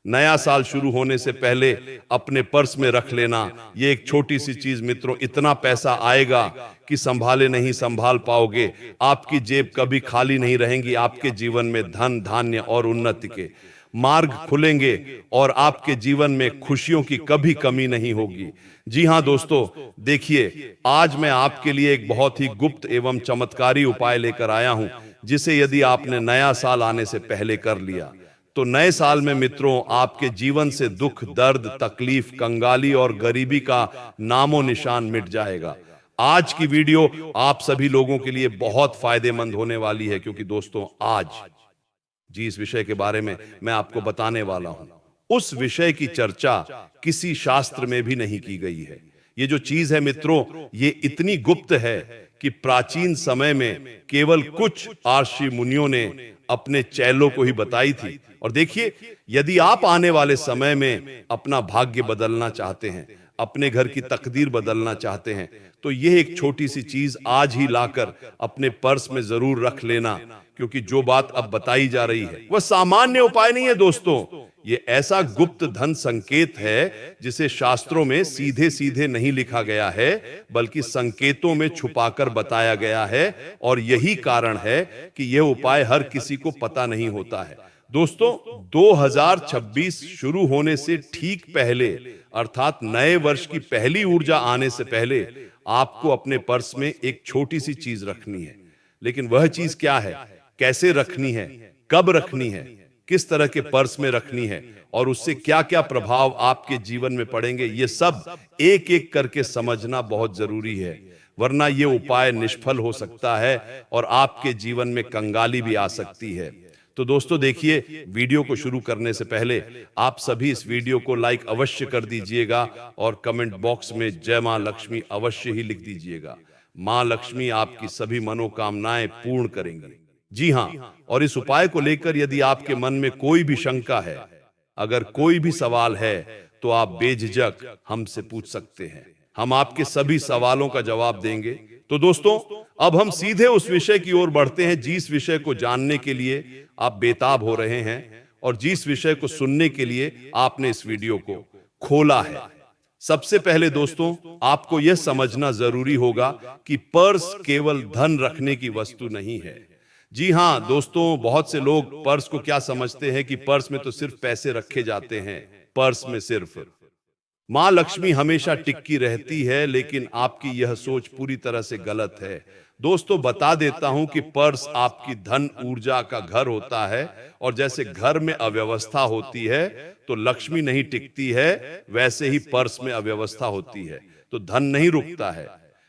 नया साल शुरू होने से पहले अपने पर्स में रख लेना, ये एक छोटी सी चीज मित्रों, इतना पैसा आएगा कि संभाले नहीं संभाल पाओगे। आपकी जेब कभी खाली नहीं रहेंगी। आपके जीवन में धन धान्य और उन्नति के मार्ग खुलेंगे और आपके जीवन में खुशियों की कभी कमी नहीं होगी। जी हां दोस्तों, देखिए आज मैं आपके लिए एक बहुत ही गुप्त एवं चमत्कारी उपाय लेकर आया हूं, जिसे यदि आपने नया साल आने से पहले कर लिया तो नए साल में मित्रों आपके जीवन से दुख, दर्द, तकलीफ, कंगाली और गरीबी का नामो निशान मिट जाएगा। आज की वीडियो आप सभी लोगों के लिए बहुत फायदेमंद होने वाली है, क्योंकि दोस्तों आज जिस विषय के बारे में मैं आपको बताने वाला हूं, उस विषय की चर्चा किसी शास्त्र में भी नहीं की गई है। ये जो चीज है मित्रों, ये इतनी गुप्त है कि प्राचीन समय में केवल कुछ ऋषि मुनियों ने अपने चेलों को ही बताई थी। और देखिए, यदि आप आने वाले समय में अपना भाग्य बदलना चाहते हैं, अपने घर की तकदीर बदलना चाहते हैं, तो यह एक छोटी सी चीज आज ही लाकर अपने पर्स में जरूर रख लेना, क्योंकि जो बात अब बताई जा रही है वह सामान्य उपाय नहीं है दोस्तों। ये ऐसा गुप्त धन संकेत है जिसे शास्त्रों में सीधे सीधे नहीं लिखा गया है, बल्कि संकेतों में छुपाकर बताया गया है। और यही कारण है कि यह उपाय हर किसी को पता नहीं होता है। दोस्तों, 2026 शुरू होने से ठीक पहले, अर्थात नए वर्ष की पहली ऊर्जा आने से पहले, आपको अपने पर्स में एक छोटी सी चीज रखनी है। लेकिन वह चीज क्या है, कैसे रखनी है, कब रखनी है, किस तरह के पर्स में रखनी है और उससे क्या क्या प्रभाव आपके जीवन में पड़ेंगे, ये सब एक एक करके समझना बहुत जरूरी है, वरना ये उपाय निष्फल हो सकता है और आपके जीवन में कंगाली भी आ सकती है। तो दोस्तों देखिए, वीडियो को शुरू करने से पहले आप सभी इस वीडियो को लाइक अवश्य कर दीजिएगा और कमेंट बॉक्स में जय मां लक्ष्मी अवश्य ही लिख दीजिएगा। मां लक्ष्मी आपकी सभी मनोकामनाएं पूर्ण करेंगी। जी हां, और इस उपाय को लेकर यदि आपके मन में कोई भी शंका है, अगर कोई भी सवाल है, तो आप बेझिझक हमसे पूछ सकते हैं। हम आपके सभी सवालों का जवाब देंगे। तो दोस्तों, अब हम सीधे उस विषय की ओर बढ़ते हैं जिस विषय को जानने के लिए आप बेताब हो रहे हैं और जिस विषय को सुनने के लिए आपने इस वीडियो को खोला है। सबसे पहले दोस्तों, आपको यह समझना जरूरी होगा कि पर्स केवल धन रखने की वस्तु नहीं है। जी हां दोस्तों, बहुत से लोग पर्स को क्या समझते हैं कि पर्स में तो सिर्फ पैसे रखे जाते हैं, पर्स में सिर्फ मां लक्ष्मी हमेशा टिकी रहती है, लेकिन आपकी यह सोच पूरी तरह से गलत है। दोस्तों, बता देता हूं कि पर्स आपकी धन ऊर्जा का घर होता है, और जैसे घर में अव्यवस्था होती है तो लक्ष्मी नहीं टिकती है, वैसे ही पर्स में अव्यवस्था होती है तो धन नहीं रुकता है।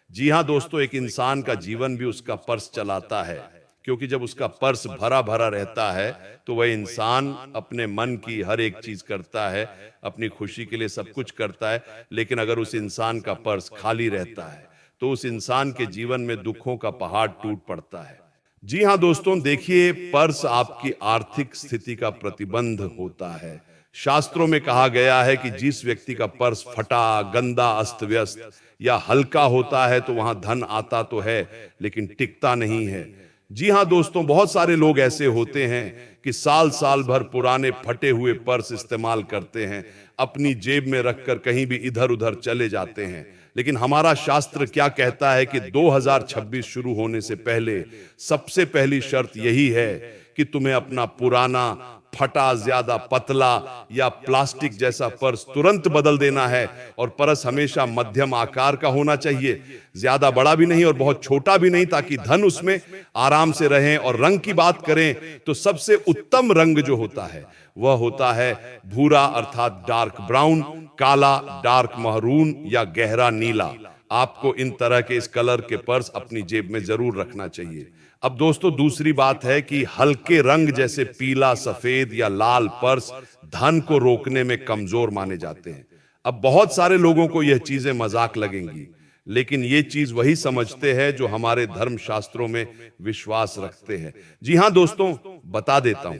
जी हां दोस्तों, एक इंसान का जीवन भी उसका पर्स चलाता है, क्योंकि जब उसका पर्स भरा भरा रहता है तो वह इंसान अपने मन की हर एक चीज करता है, अपनी खुशी के लिए सब कुछ करता है। लेकिन अगर उस इंसान का पर्स खाली रहता है तो उस इंसान के जीवन में दुखों का पहाड़ टूट पड़ता है। जी हां दोस्तों, देखिए, पर्स आपकी आर्थिक स्थिति का प्रतिबंध होता है। शास्त्रों में कहा गया है कि जिस व्यक्ति का पर्स फटा, गंदा, अस्त व्यस्त या हल्का होता है तो वहां धन आता तो है लेकिन टिकता नहीं है। जी हां दोस्तों, बहुत सारे लोग ऐसे होते हैं कि साल साल भर पुराने फटे हुए पर्स इस्तेमाल करते हैं, अपनी जेब में रखकर कहीं भी इधर उधर चले जाते हैं। लेकिन हमारा शास्त्र क्या कहता है कि 2026 शुरू होने से पहले सबसे पहली शर्त यही है कि तुम्हें अपना पुराना, फटा, ज्यादा पतला या प्लास्टिक जैसा पर्स तुरंत बदल देना है। और पर्स हमेशा मध्यम आकार का होना चाहिए, ज्यादा बड़ा भी नहीं और बहुत छोटा भी नहीं, ताकि धन उसमें आराम से रहे। और रंग की बात करें तो सबसे उत्तम रंग जो होता है वह होता है भूरा, अर्थात डार्क ब्राउन, काला, डार्क महरून या गहरा नीला। आपको इन तरह के इस कलर के पर्स अपनी जेब में जरूर रखना चाहिए। अब दोस्तों, दूसरी बात है कि हल्के रंग जैसे पीला, सफेद या लाल पर्स धन को रोकने में कमजोर माने जाते हैं। अब बहुत सारे लोगों को यह चीजें मजाक लगेंगी, लेकिन ये चीज वही समझते हैं जो हमारे धर्म शास्त्रों में विश्वास रखते हैं। जी हां दोस्तों, बता देता हूं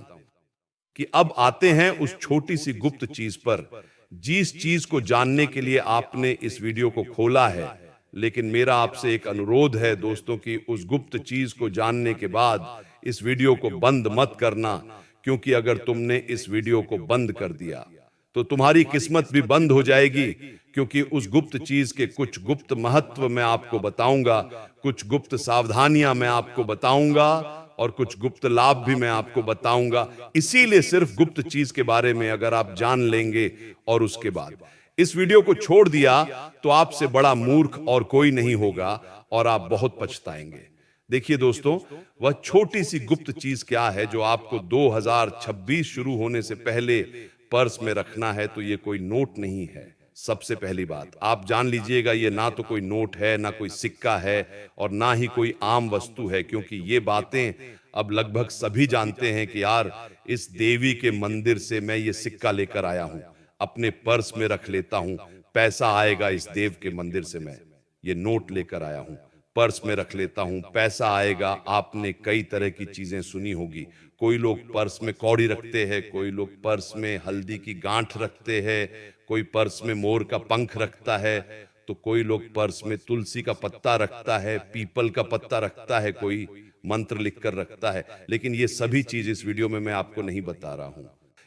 कि अब आते हैं उस छोटी सी गुप्त चीज पर, जिस चीज को जानने के लिए आपने इस वीडियो को खोला है। लेकिन मेरा आपसे एक अनुरोध है दोस्तों कि उस गुप्त चीज को जानने के बाद इस वीडियो को बंद मत करना, क्योंकि अगर तुमने इस वीडियो को बंद कर दिया तो तुम्हारी किस्मत भी बंद हो जाएगी, क्योंकि उस गुप्त चीज के कुछ गुप्त महत्व मैं आपको बताऊंगा, कुछ गुप्त सावधानियां मैं आपको बताऊंगा और कुछ गुप्त लाभ भी मैं आपको बताऊंगा। इसीलिए सिर्फ गुप्त चीज के बारे में अगर आप जान लेंगे और उसके बाद इस वीडियो को छोड़ दिया तो आपसे बड़ा मूर्ख और कोई नहीं होगा और आप बहुत पछताएंगे। देखिए दोस्तों, वह छोटी सी गुप्त चीज क्या है जो आपको 2026 शुरू होने से पहले पर्स में रखना है। तो ये कोई नोट नहीं है। सबसे पहली बात आप जान लीजिएगा, ये ना तो कोई नोट है, ना कोई सिक्का है और ना ही कोई आम वस्तु है, क्योंकि ये बातें अब लगभग सभी जानते हैं कि यार इस देवी के मंदिर से मैं ये सिक्का लेकर आया हूं, अपने पर्स में रख लेता हूं, पैसा आएगा इस देव के मंदिर से, मैं ये नोट लेकर आया हूं, पर्स में रख लेता हूं, पैसा आएगा। आपने कई तरह की चीजें सुनी होगी। कोई लोग पर्स में कौड़ी रखते हैं, कोई लोग पर्स में हल्दी की गांठ रखते हैं, कोई पर्स में मोर का पंख रखता है, तो कोई लोग पर्स में तुलसी का पत्ता रखता है, पीपल का पत्ता रखता है, कोई मंत्र लिखकर रखता है। लेकिन ये सभी चीज इस वीडियो में मैं आपको नहीं बता रहा हूं।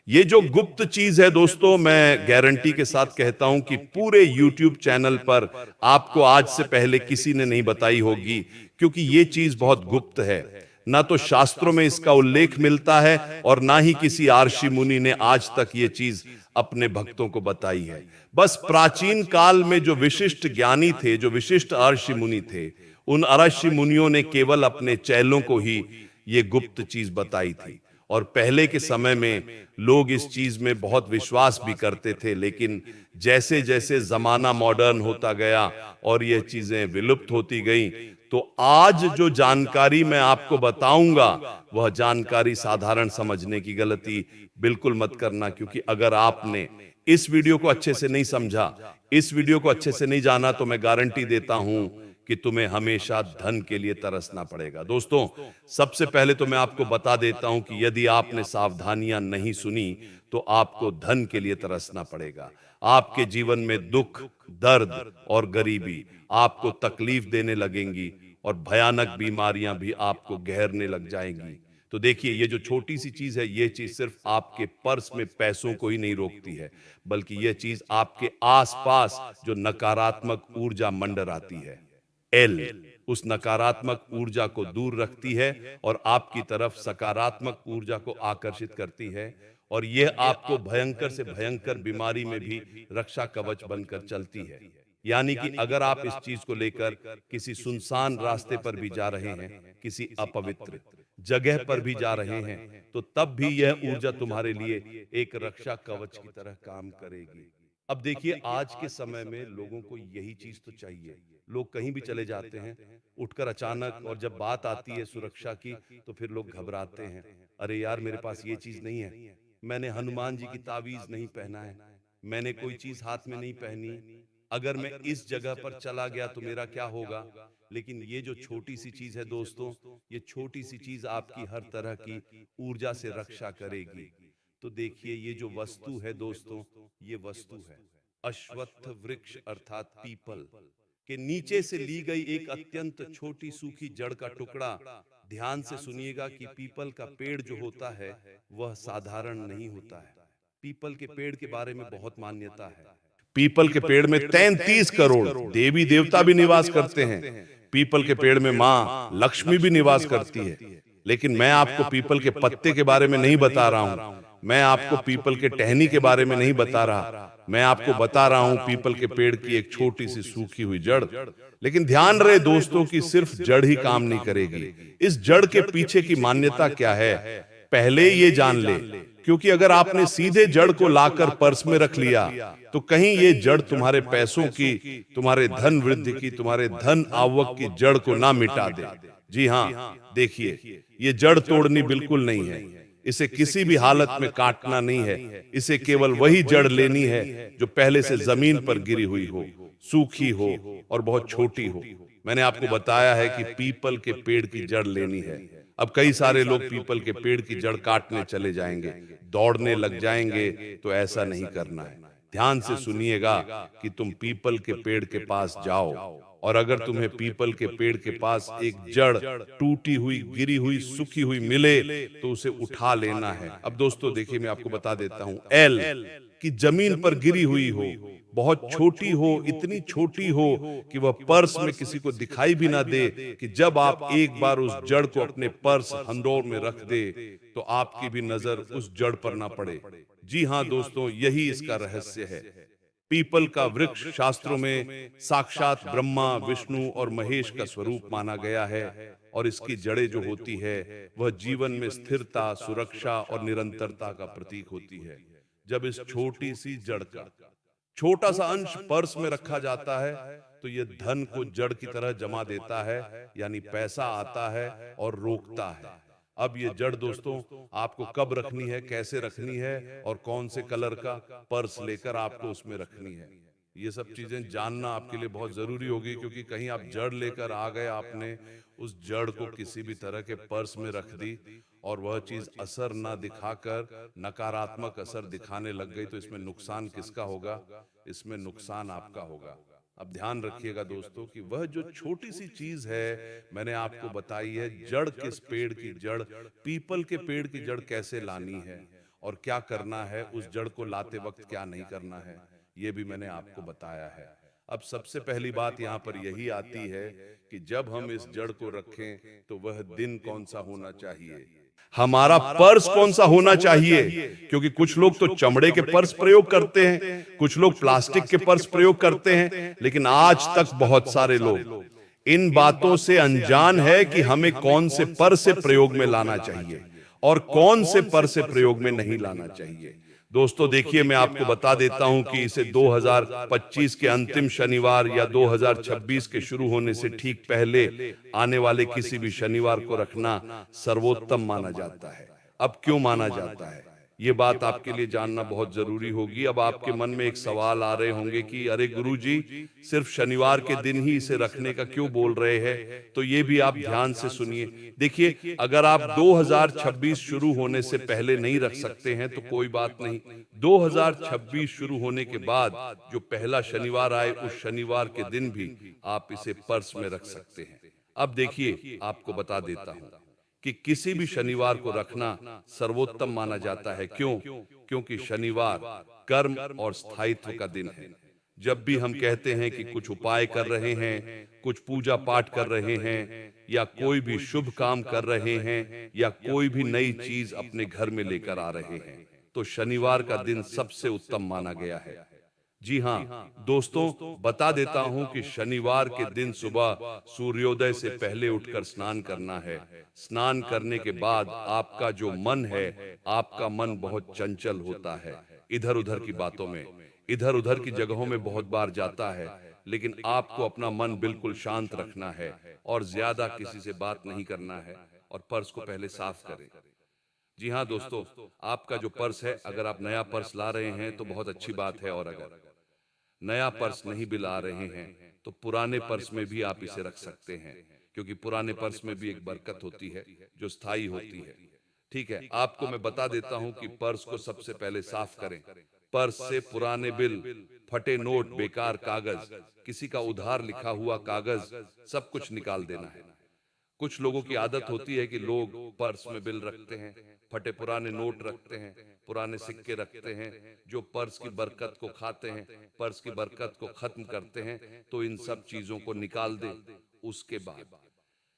ये जो गुप्त चीज है दोस्तों, मैं गारंटी के साथ कहता हूं कि पूरे YouTube चैनल पर आपको आज से पहले किसी ने नहीं बताई होगी, क्योंकि ये चीज बहुत गुप्त है। ना तो शास्त्रों में इसका उल्लेख मिलता है और ना ही किसी आर्षि मुनि ने आज तक ये चीज अपने भक्तों को बताई है। बस प्राचीन काल में जो विशिष्ट ज्ञानी थे, जो विशिष्ट आर्षि मुनि थे, उन आर्षि मुनियों ने केवल अपने चेलों को ही ये गुप्त चीज बताई थी। और पहले के समय में लोग इस चीज में बहुत विश्वास भी करते थे, लेकिन जैसे जैसे जमाना मॉडर्न होता गया और ये चीजें विलुप्त होती गई, तो आज जो जानकारी मैं आपको बताऊंगा वह जानकारी साधारण समझने की गलती बिल्कुल मत करना, क्योंकि अगर आपने इस वीडियो को अच्छे से नहीं समझा, इस वीडियो को अच्छे से नहीं जाना, तो मैं गारंटी देता हूं कि तुम्हें हमेशा धन के लिए तरसना पड़ेगा। दोस्तों, सबसे पहले तो मैं आपको बता देता हूं कि यदि आपने सावधानियां नहीं सुनी तो आपको धन के लिए तरसना पड़ेगा। आपके जीवन में दुख, दर्द और गरीबी आपको तकलीफ देने लगेंगी और भयानक बीमारियां भी आपको घेरने लग जाएंगी। तो देखिए, ये जो छोटी सी चीज है, ये चीज सिर्फ आपके पर्स में पैसों को ही नहीं रोकती है, बल्कि यह चीज आपके आसपास जो नकारात्मक ऊर्जा मंडराती है, उस नकारात्मक ऊर्जा को दूर रखती है और आपकी तरफ सकारात्मक ऊर्जा को आकर्षित करती है। और यह आपको भयंकर से भयंकर बीमारी में भी रक्षा कवच बनकर चलती है। यानी कि अगर आप इस चीज को लेकर किसी सुनसान रास्ते पर भी जा रहे हैं, किसी अपवित्र जगह पर भी जा रहे हैं, तो तब भी यह ऊर्जा तुम्हारे लिए एक रक्षा कवच की तरह काम करेगी। अब देखिए, आज के समय में लोगों को यही चीज तो चाहिए। लोग कहीं भी चले जाते हैं उठकर अचानक, और जब बात आती है सुरक्षा की तो फिर लोग घबराते हैं। अरे यार, मेरे पास ये चीज नहीं है, मैंने हनुमान जी की ताबीज नहीं पहना है, मैंने कोई चीज हाथ में नहीं पहनी, अगर मैं इस जगह पर चला गया तो मेरा क्या होगा। लेकिन ये जो छोटी सी चीज है दोस्तों, ये छोटी सी चीज आपकी हर तरह की ऊर्जा से रक्षा करेगी। तो देखिए, ये जो वस्तु है दोस्तों, ये वस्तु है अश्वत्थ वृक्ष अर्थात पीपल के नीचे से ली गई एक अत्यंत छोटी सूखी जड़ का टुकड़ा। ध्यान से सुनिएगा कि पीपल का पेड़ जो होता है वह साधारण नहीं होता है। पीपल के पेड़ के बारे में बहुत मान्यता है। पीपल के पेड़ में 33 करोड़ देवी देवता भी निवास करते हैं। पीपल के पेड़ में मां लक्ष्मी भी निवास करती है। लेकिन मैं आपको पीपल के पत्ते के बारे में नहीं बता रहा हूं, मैं आपको पीपल के टहनी के बारे में नहीं बता रहा, मैं आपको बता रहा हूं पीपल के पेड़ की एक छोटी सी सूखी हुई जड़। लेकिन ध्यान रहे दोस्तों कि सिर्फ जड़ ही काम नहीं करेगी। इस जड़ के पीछे की मान्यता क्या है, पहले ये जान ले, क्योंकि अगर आपने सीधे जड़ को लाकर पर्स में रख लिया तो कहीं ये जड़ तुम्हारे पैसों की, तुम्हारे धन वृद्धि की, तुम्हारे धन आवक की जड़ को ना मिटा दे। जी हां, देखिए, ये जड़ तोड़नी बिल्कुल नहीं है, इसे किसी भी हालत में काटना नहीं है, इसे केवल वही जड़ लेनी है जो पहले से जमीन पर गिरी हुई हो, सूखी हो और बहुत छोटी हो। मैंने आपको बताया है कि पीपल के पेड़ की जड़ लेनी है। अब कई सारे लोग पीपल के पेड़ की जड़ काटने चले जाएंगे, दौड़ने लग जाएंगे, तो ऐसा नहीं करना है। ध्यान से सुनिएगा कि तुम पीपल के पेड़ के पास जाओ और अगर तुम्हें पीपल के पेड़ के पास एक जड़ टूटी हुई, गिरी हुई, सूखी हुई मिले तो उसे उठा लेना है। अब दोस्तों देखिए, मैं आपको बता देता हूं, एल कि जमीन पर गिरी हुई हो, बहुत छोटी हो, इतनी छोटी हो कि वह पर्स में किसी को दिखाई भी ना दे, कि जब आप एक बार उस जड़ को अपने पर्स हंडोर में रख दे तो आपकी भी नजर उस जड़ पर ना पड़े। जी हां दोस्तों, यही इसका रहस्य है। पीपल का वृक्ष शास्त्रों में साक्षात ब्रह्मा, विष्णु और महेश का स्वरूप माना गया है और इसकी जड़ें जो होती है वह जीवन में स्थिरता, सुरक्षा और निरंतरता का प्रतीक होती है। जब इस छोटी सी जड़ का छोटा सा अंश पर्स में रखा जाता है तो यह धन को जड़ की तरह जमा देता है, यानी पैसा आता है और रोकता है। अब ये जड़ दोस्तों आपको कब रखनी है, कैसे रखनी है और कौन से कलर का पर्स लेकर आपको उसमें रखनी है, ये सब चीजें जानना आपके लिए बहुत जरूरी होगी। क्योंकि कहीं आप जड़ लेकर आ गए, आपने उस जड़ को किसी भी तरह के पर्स में रख दी और वह चीज असर ना दिखाकर नकारात्मक असर दिखाने लग गई, तो इसमें नुकसान किसका होगा? इसमें नुकसान आपका होगा। अब ध्यान रखिएगा दोस्तों कि वह जो छोटी सी चीज है मैंने आपको बताई है, जड़ किस पेड़ की जड़, पीपल के पेड़ की जड़ कैसे लानी है और क्या करना है, उस जड़ को लाते वक्त क्या नहीं करना है, ये भी मैंने आपको बताया है। अब सबसे पहली बात यहाँ पर यही आती है कि जब हम इस जड़ को रखें तो वह दिन कौन सा होना चाहिए, हमारा पर्स कौन सा होना चाहिए। क्योंकि कुछ लोग तो चमड़े के पर्स प्रयोग करते हैं, कुछ लोग प्लास्टिक के पर्स प्रयोग करते हैं, लेकिन आज तक बहुत सारे लोग इन बातों से अनजान है कि हमें कौन से पर्स से प्रयोग में लाना चाहिए और कौन से पर्स से प्रयोग में नहीं लाना चाहिए। दोस्तों देखिए, मैं आपको बता देता हूं कि इसे 2025 के अंतिम शनिवार या 2026 के शुरू होने से ठीक पहले आने वाले किसी भी शनिवार को रखना सर्वोत्तम माना जाता है। अब क्यों माना जाता है, ये बात आपके लिए जानना बहुत जरूरी होगी। अब आपके मन में एक सवाल आ रहे होंगे कि अरे गुरुजी, सिर्फ शनिवार के दिन ही इसे रखने का क्यों बोल रहे हैं? तो ये भी आप ध्यान से सुनिए। देखिए, अगर आप 2026 शुरू होने से पहले नहीं रख सकते हैं तो कोई बात नहीं, 2026 शुरू होने के बाद जो पहला शनिवार आए उस शनिवार के दिन भी आप इसे पर्स में रख सकते हैं। अब देखिए, आपको बता देता हूं कि किसी भी शनिवार को रखना सर्वोत्तम माना जाता है। क्यों? क्योंकि शनिवार कर्म और स्थायित्व का दिन है। जब भी हम कहते हैं कि कुछ उपाय कर रहे हैं, कुछ पूजा पाठ कर रहे हैं या कोई भी शुभ काम कर रहे हैं या कोई भी नई चीज अपने घर में लेकर आ रहे हैं, तो शनिवार का दिन सबसे उत्तम माना गया है। जी हाँ दोस्तों, बता देता हूं कि शनिवार के दिन सुबह सूर्योदय से पहले उठकर स्नान करना है। स्नान करने के बाद आपका जो मन है, आपका मन बहुत चंचल होता है, इधर उधर की बातों में, इधर उधर की जगहों में बहुत बार जाता है। लेकिन आपको अपना मन बिल्कुल शांत रखना है और ज्यादा किसी से बात नहीं करना है और पर्स को पहले साफ करें। जी हाँ दोस्तों, आपका जो पर्स है, अगर आप नया पर्स ला रहे हैं तो बहुत अच्छी बात है, और अगर नया पर्स नहीं भी ला रहे हैं तो पुराने पर्स में भी आप इसे रख सकते हैं, क्योंकि पुराने पर्स में भी एक बरकत होती है जो स्थायी होती है। ठीक है, आपको मैं बता देता हूं कि पर्स को सबसे पहले साफ करें। पर्स से पुराने बिल, फटे नोट, बेकार कागज, किसी का उधार लिखा हुआ कागज, सब कुछ निकाल देना है। कुछ लोगों की आदत होती है कि लोग पर्स में बिल रखते हैं, फटे पुराने नोट रखते हैं, पुराने सिक्के रखते हैं, जो पर्स की बरकत को खाते हैं, पर्स की बरकत को खत्म करते हैं। तो इन सब चीजों को निकाल दे। उसके बाद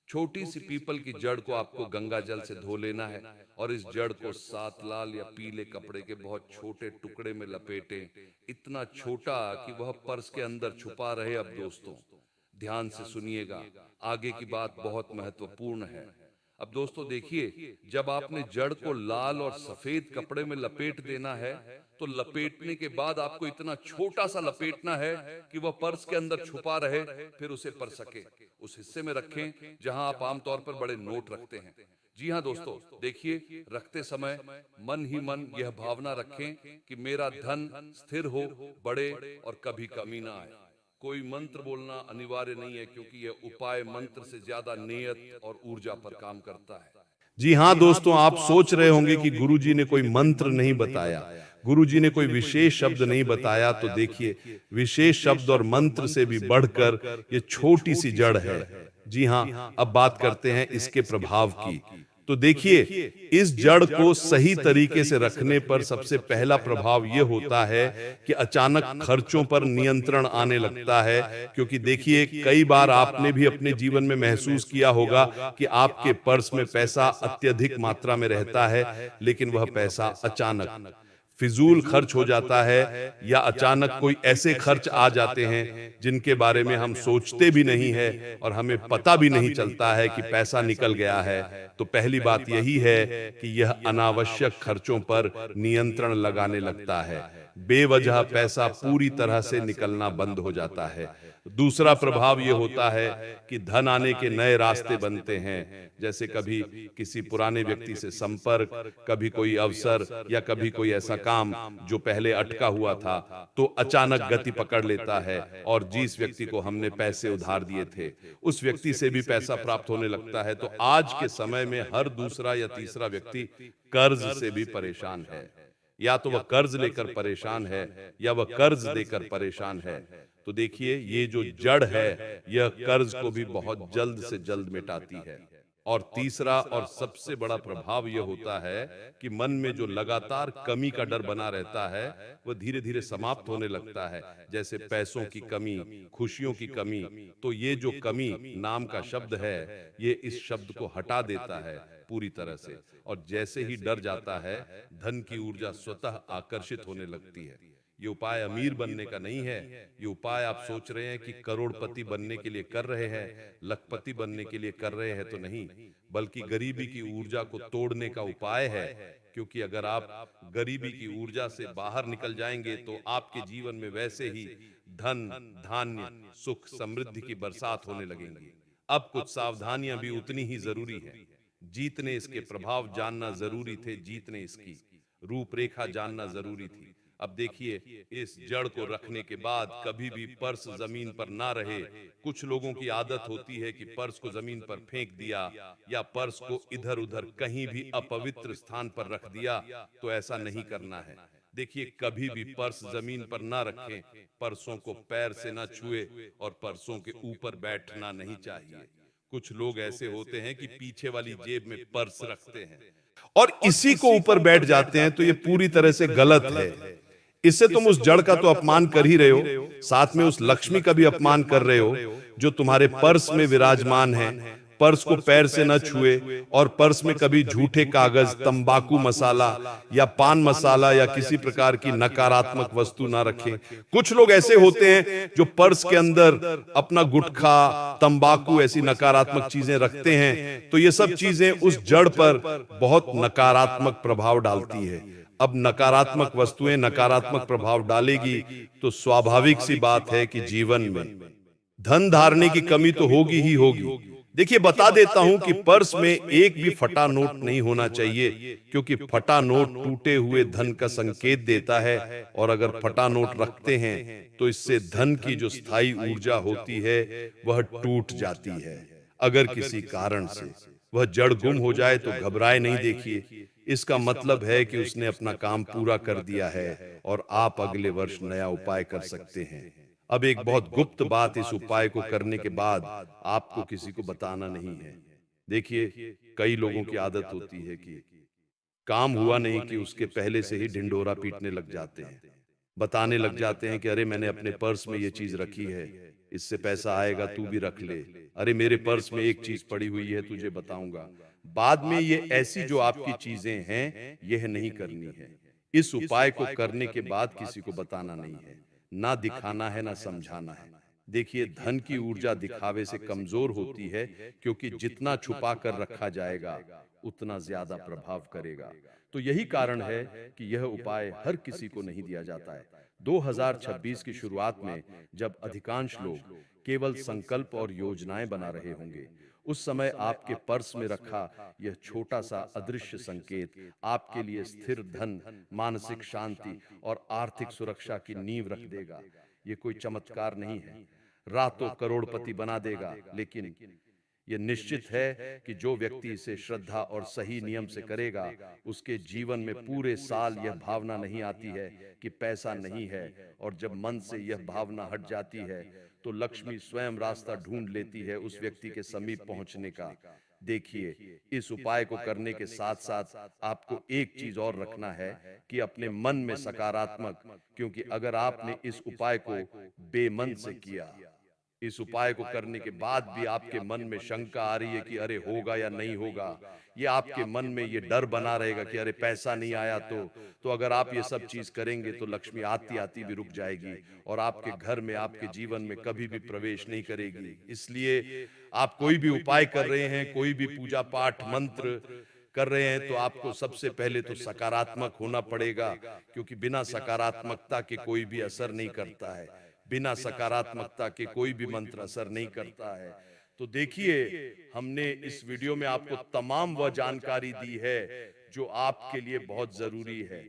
छोटी सी पीपल की जड़ को आपको गंगा जल से धो लेना है और इस जड़ को 7 लाल या पीले कपड़े के बहुत छोटे टुकड़े में लपेटें, इतना छोटा कि वह पर्स के अंदर छुपा रहे। अब दोस्तों ध्यान से सुनिएगा, आगे की बात बहुत महत्वपूर्ण है। अब दोस्तों देखिए, जब आपने जड़ को लाल और सफेद कपड़े में लपेट देना है तो लपेटने के बाद आपको इतना छोटा सा लपेटना है कि वह पर्स के अंदर छुपा रहे, फिर उसे पर सके उस हिस्से में रखें जहां आप आमतौर पर बड़े नोट रखते हैं। जी हाँ दोस्तों, देखिए, रखते समय मन ही मन यह भावना रखें कि मेरा धन स्थिर हो, बढ़े और कभी कमी ना आए। कोई मंत्र बोलना अनिवार्य नहीं है, क्योंकि यह उपाय मंत्र से ज्यादा नियत और ऊर्जा पर काम करता है। जी हाँ दोस्तों, आप सोच रहे होंगे कि गुरुजी ने कोई मंत्र नहीं बताया, गुरुजी ने कोई विशेष शब्द नहीं बताया। तो देखिए, विशेष शब्द और मंत्र से भी बढ़कर ये छोटी सी जड़ है। जी हाँ, अब बात करते हैं इसके प्रभाव की। तो देखिए, इस जड़ को सही तरीके से रखने पर सबसे पहला प्रभाव ये होता है कि अचानक खर्चों पर नियंत्रण आने लगता है। क्योंकि देखिए, कई बार आपने भी अपने जीवन में महसूस किया होगा कि आपके पर्स में पैसा अत्यधिक मात्रा में रहता है, लेकिन वह पैसा अचानक फिजूल खर्च हो जाता है, या अचानक कोई ऐसे खर्च आ जाते हैं जिनके बारे में हम सोचते भी नहीं है और हमें पता भी नहीं चलता है कि पैसा निकल गया है। तो पहली बात यही है कि यह अनावश्यक खर्चों पर नियंत्रण लगाने लगता है। बेवजह पैसा पूरी तरह से निकलना बंद हो जाता है। दूसरा प्रभाव यह होता है कि धन आने के नए रास्ते बनते हैं। जैसे कभी किसी पुराने व्यक्ति से संपर्क, कभी कोई अवसर, या कभी कोई ऐसा काम जो पहले अटका हुआ था तो अचानक गति पकड़ लेता है, और जिस व्यक्ति को हमने पैसे उधार दिए थे उस व्यक्ति से भी पैसा प्राप्त होने लगता है। तो आज के समय में हर दूसरा या तीसरा व्यक्ति कर्ज से भी परेशान है, या तो वह कर्ज लेकर परेशान है या वह कर्ज देकर परेशान है। तो देखिए, ये जो जड़ है यह कर्ज को भी बहुत जल्द से जल्द मिटाती है। और तीसरा और सबसे बड़ा प्रभाव यह होता है कि मन में जो लगातार कमी का डर बना रहता है वह धीरे धीरे समाप्त होने लगता है। जैसे पैसों की कमी, खुशियों की कमी। तो ये जो कमी नाम का शब्द है, ये इस शब्द को हटा देता है पूरी तरह से। और जैसे ही डर जाता है, धन की ऊर्जा स्वतः आकर्षित होने लगती है। ये उपाय अमीर बनने का नहीं है। ये उपाय आप सोच रहे हैं कि करोड़पति बनने के लिए कर रहे हैं, लखपति बनने के लिए कर रहे हैं, तो नहीं, बल्कि गरीबी की ऊर्जा को तोड़ने का उपाय है। क्योंकि अगर आप गरीबी की ऊर्जा से बाहर निकल जाएंगे तो आपके जीवन में वैसे ही धन, धान्य, सुख, समृद्धि की बरसात होने लगेंगी। अब कुछ सावधानियां भी उतनी ही जरूरी है। जीतने इसके प्रभाव जानना जरूरी थे, जीतने इसकी रूपरेखा जानना जरूरी थी। अब देखिए, इस जड़ को रखने के बाद कभी भी पर्स जमीन पर ना रहे। कुछ लोगों की आदत होती है कि पर्स को जमीन पर फेंक दिया, या पर्स को इधर उधर कहीं भी अपवित्र स्थान पर रख दिया। तो ऐसा नहीं करना है। देखिए, कभी भी पर्स जमीन पर ना रखें, पर्सों को पैर से ना छुए, और पर्सों के ऊपर बैठना नहीं चाहिए। कुछ लोग ऐसे होते हैं कि पीछे वाली जेब में पर्स रखते हैं और इसी को ऊपर बैठ जाते हैं। तो ये पूरी तरह से गलत है। इससे तुम उस जड़ का तो अपमान कर ही रहे हो, साथ में उस लक्ष्मी का भी अपमान कर रहे हो जो तुम्हारे पर्स में विराजमान है। पर्स को पैर से न छुए, और पर्स में कभी झूठे कागज, तंबाकू मसाला या पान मसाला या किसी प्रकार की नकारात्मक वस्तु ना रखें। कुछ लोग ऐसे होते हैं जो पर्स के अंदर अपना गुटखा, तंबाकू, ऐसी नकारात्मक चीजें रखते हैं। तो ये सब चीजें उस जड़ पर बहुत नकारात्मक प्रभाव डालती है। अब नकारात्मक वस्तुएं नकारात्मक प्रभाव डालेगी तो स्वाभाविक सी बात है कि जीवन में धन धारने की कमी तो होगी ही होगी। देखिए, बता देता हूं कि पर्स में एक भी फटा नोट नहीं होना चाहिए, क्योंकि फटा नोट टूटे हुए धन का संकेत देता है। और अगर फटा नोट रखते हैं तो इससे धन की जो स्थायी ऊर्जा होती है वह टूट जाती है। अगर किसी कारण से वह जड़ गुम हो जाए तो घबराए नहीं। देखिए, इसका मतलब है कि उसने अपना काम पूरा कर दिया है और आप अगले वर्ष नया उपाय कर सकते हैं। अब एक बहुत गुप्त बात, इस उपाय को करने के बाद आपको किसी को बताना नहीं है। देखिए, कई लोगों की आदत होती है कि काम हुआ नहीं कि उसके पहले से ही ढिंढोरा पीटने लग जाते हैं, बताने लग जाते हैं कि अरे मैंने अपने पर्स में ये चीज रखी है, इससे पैसा आएगा, तू भी रख ले। अरे मेरे पर्स में एक चीज पड़ी हुई है, तुझे बताऊंगा। बाद में ये ऐसी जो आपकी चीजें हैं यह नहीं करनी है। इस उपाय को करने के बाद किसी को बताना नहीं है, ना दिखाना है, ना समझाना है। देखिए, धन की ऊर्जा दिखावे से कमजोर होती है, क्योंकि जितना छुपा कर रखा जाएगा उतना ज्यादा प्रभाव करेगा। तो यही कारण है कि यह उपाय हर किसी को नहीं दिया जाता है। 2026 की शुरुआत में जब अधिकांश लोग केवल संकल्प और योजनाएं बना रहे होंगे, उस समय आपके पर्स में रखा यह छोटा सा अदृश्य संकेत आपके लिए स्थिर धन, मानसिक शांति और आर्थिक सुरक्षा की नींव रख देगा। ये कोई चमत्कार नहीं है, रातों करोड़पति बना देगा, लेकिन ये निश्चित है कि जो व्यक्ति इसे श्रद्धा और सही नियम से करेगा, उसके जीवन में पूरे साल यह भावना नहीं आती है कि पैसा नहीं है। और जब मन से यह भावना हट जाती है तो लक्ष्मी स्वयं रास्ता ढूंढ लेती है उस व्यक्ति के समीप पहुंचने का। देखिए, इस उपाय को करने के साथ साथ आपको एक चीज और रखना है कि अपने मन में सकारात्मक, क्योंकि अगर आपने इस उपाय को बेमन से किया, इस उपाय को करने के बाद भी आपके मन में शंका आ रही है कि अरे होगा या नहीं होगा, ये आपके मन में ये डर बना रहेगा कि अरे पैसा नहीं आया तो अगर आप ये सब चीज करेंगे तो लक्ष्मी आती आती भी रुक जाएगी और आपके घर में, आपके जीवन में कभी भी प्रवेश नहीं करेगी। इसलिए आप कोई भी उपाय कर रहे हैं, कोई भी पूजा पाठ मंत्र कर रहे हैं, तो आपको सबसे पहले तो सकारात्मक होना पड़ेगा, क्योंकि बिना सकारात्मकता के कोई भी असर नहीं करता है, बिना सकारात्मकता के कोई भी मंत्र असर नहीं करता है। तो देखिए, हमने इस वीडियो में आपको तमाम वह जानकारी दी है जो आपके लिए बहुत जरूरी है।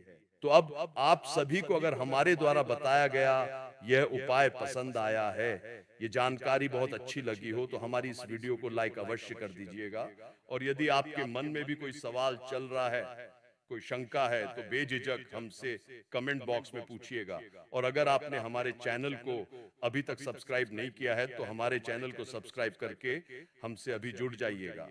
तो अब आप सभी को अगर हमारे द्वारा बताया गया यह उपाय पसंद आया है, ये जानकारी बहुत अच्छी लगी हो, तो हमारी इस वीडियो को लाइक अवश्य कर दीजिएगा। और यदि आपके मन में भी कोई सवाल चल रहा है, कोई शंका है, तो बेझिझक हमसे कमेंट बॉक्स में पूछिएगा। और अगर आपने हमारे चैनल को अभी तक सब्सक्राइब नहीं किया है तो हमारे चैनल को सब्सक्राइब करके हमसे अभी जुड़ जाइएगा।